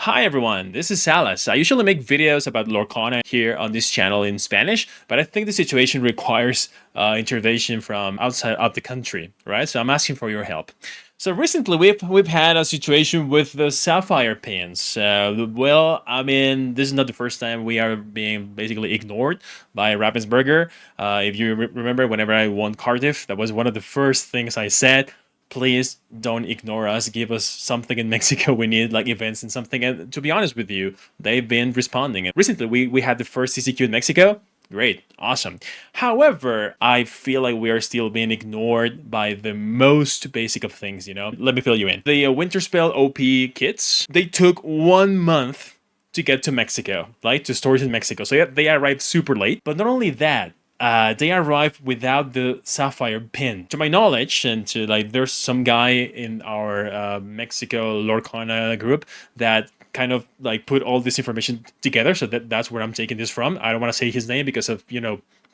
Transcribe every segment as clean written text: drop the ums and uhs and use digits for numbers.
Hi everyone, this is Salas. I usually make videos about Lorcana here on this channel in Spanish, but I think the situation requires intervention from outside of the country, right? So I'm asking for your help. So recently we've had a situation with the sapphire pins. This is not the first time we are being basically ignored by Ravensburger. If you remember, whenever I won Cardiff, that was one of the first things I said. Please don't ignore us. Give us something in Mexico. We need like events and something. And to be honest with you, they've been responding. And recently, we had the first CCQ in Mexico. Great, awesome. However, I feel like we are still being ignored by the most basic of things, you know? Let me fill you in. The Winter Spell OP kits, they took 1 month to get to Mexico, right? To stores in Mexico. So yeah, they arrived super late. But not only that, they arrived without the sapphire pin. To my knowledge, and to there's some guy in our Mexico Lorcana group that kind of put all this information together. So that's where I'm taking this from. I don't want to say his name because of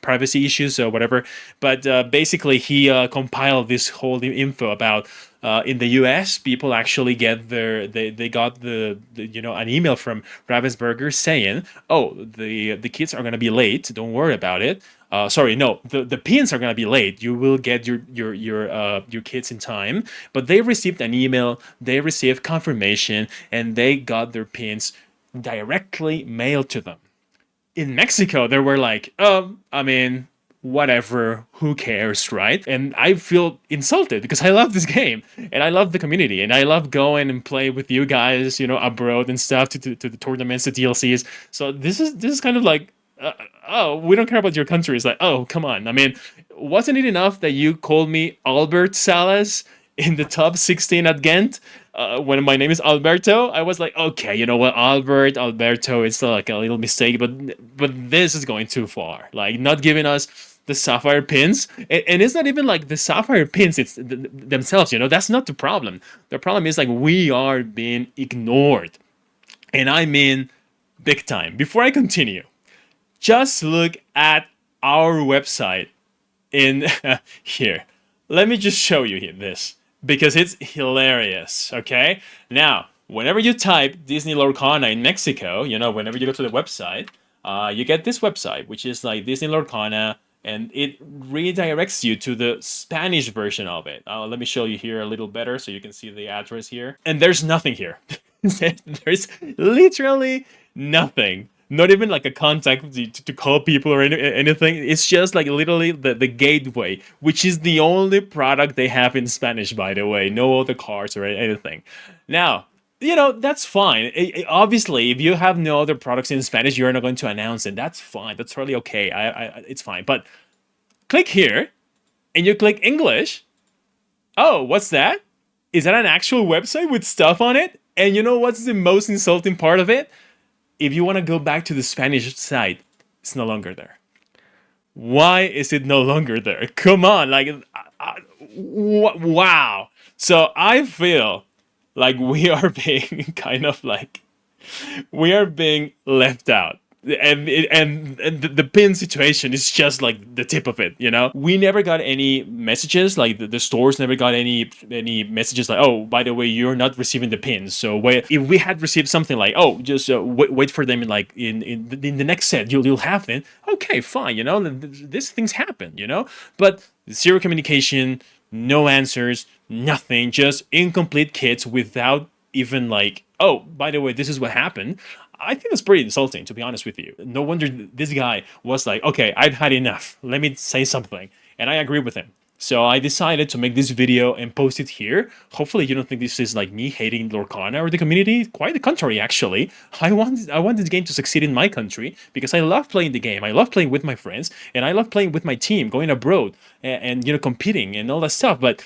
privacy issues or whatever. But basically, he compiled this whole info about in the U.S. people actually get they got an email from Ravensburger saying, oh, the kids are gonna be late. Don't worry about it. Sorry, no, the pins are gonna be late. You will get your kids in time. But they received an email. They received confirmation, and they got their pins directly mailed to them. In Mexico, they were like, whatever, who cares, right? And I feel insulted because I love this game and I love the community and I love going and play with you guys, abroad and stuff to the tournaments, to DLCs. So this is kind of like, oh, we don't care about your country. It's like, oh, come on. Wasn't it enough that you called me Albert Salas in the top 16 at Ghent? When my name is Alberto, I was like, okay, you know what, Alberto, it's like a little mistake, but this is going too far. Like not giving us the sapphire pins, and it's not even like the sapphire pins, it's themselves. That's not the problem. The problem is like we are being ignored, and I mean big time. Before I continue, just look at our website in here. Let me just show you this, because it's hilarious, okay? Now, whenever you type Disney Lorcana in Mexico, whenever you go to the website, you get this website, which is like Disney Lorcana, and it redirects you to the Spanish version of it. Let me show you here a little better so you can see the address here. And there's nothing here. There's literally nothing. Not even like a contact to call people or anything. It's just like literally the gateway, which is the only product they have in Spanish, by the way. No other cards or anything. Now, that's fine. Obviously, if you have no other products in Spanish, you're not going to announce it. That's fine. That's totally okay. It's fine. But click here and you click English. Oh, what's that? Is that an actual website with stuff on it? And you know what's the most insulting part of it? If you want to go back to the Spanish site, it's no longer there. Why is it no longer there? Come on, wow. So I feel like we are being we are being left out. And the pin situation is just like the tip of it, We never got any messages, like the stores never got any messages like, oh, by the way, you're not receiving the pins. So if we had received something like, oh, just wait for them in the next set, you'll have them. Okay, fine, these things happen, But zero communication, no answers, nothing, just incomplete kits without even like, oh, by the way, this is what happened. I think that's pretty insulting, to be honest with you. No wonder this guy was like, okay, I've had enough. Let me say something. And I agree with him. So I decided to make this video and post it here. Hopefully you don't think this is like me hating Lorcana or the community. Quite the contrary, actually. I want this game to succeed in my country because I love playing the game. I love playing with my friends. And I love playing with my team, going abroad and competing and all that stuff. But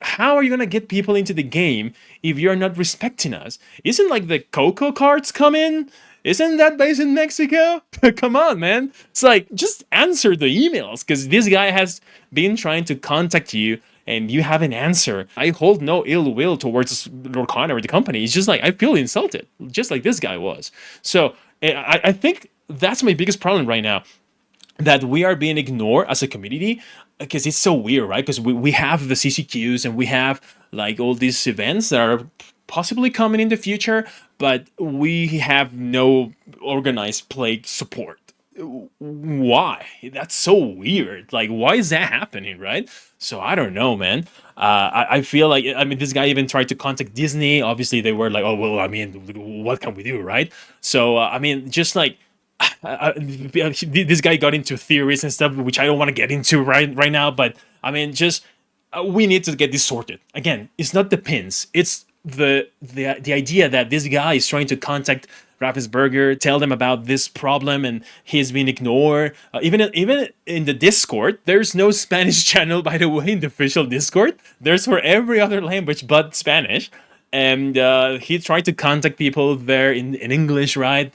how are you gonna get people into the game if you're not respecting us? Isn't like the Coco cards come in? Isn't that based in Mexico? Come on, man. It's like, just answer the emails, because this guy has been trying to contact you and you haven't answered. I hold no ill will towards Lorcana or the company. It's just like, I feel insulted, just like this guy was. So I think that's my biggest problem right now, that we are being ignored as a community, because it's so weird, right? Because we have the CCQs and we have like all these events that are possibly coming in the future, but we have no organized play support. Why? That's so weird. Like, why is that happening, right? So I don't know, man. I feel like, I mean, this guy even tried to contact Disney. Obviously, they were like, oh well, I mean, what can we do, right? So I mean, just like this guy got into theories and stuff, which I don't want to get into right now. But I mean, just we need to get this sorted. Again, it's not the pins; it's the idea that this guy is trying to contact Ravensburger, tell them about this problem, and he's been ignored. Even in the Discord, there's no Spanish channel, by the way, in the official Discord. There's for every other language but Spanish. And he tried to contact people there in English, right?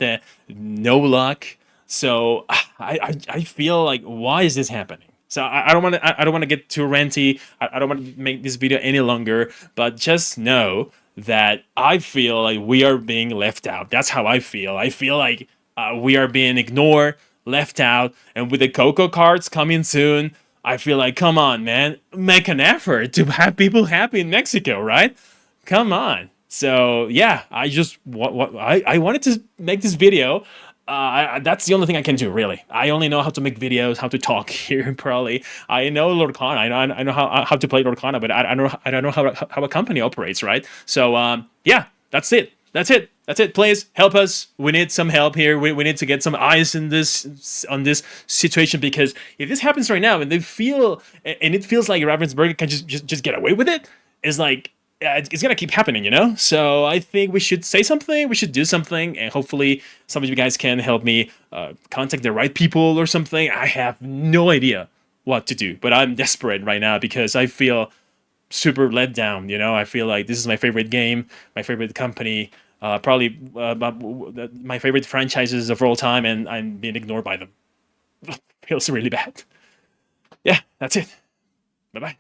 No luck. So I feel like, why is this happening? So I don't want to, I don't want to get too ranty. I don't want to make this video any longer. But just know that I feel like we are being left out. That's how I feel. I feel like we are being ignored, left out, and with the Coco cards coming soon, I feel like, come on, man, make an effort to have people happy in Mexico, right? Come on. So yeah, I just I wanted to make this video. That's the only thing I can do, really. I only know how to make videos, how to talk here, probably. I know Lorcana. I know how to play Lorcana, but I don't know how a company operates, right? So yeah, that's it. That's it. That's it. Please help us. We need some help here. We need to get some eyes in this on this situation, because if this happens right now and they feel and it feels like Ravensburger can just get away with it, it's like it's gonna keep happening, you know. So I think we should say something. We should do something, and hopefully some of you guys can help me contact the right people or something. I have no idea what to do, but I'm desperate right now because I feel super let down. You know, I feel like this is my favorite game, my favorite company, probably my favorite franchises of all time, and I'm being ignored by them. Feels really bad. Yeah, that's it. Bye bye.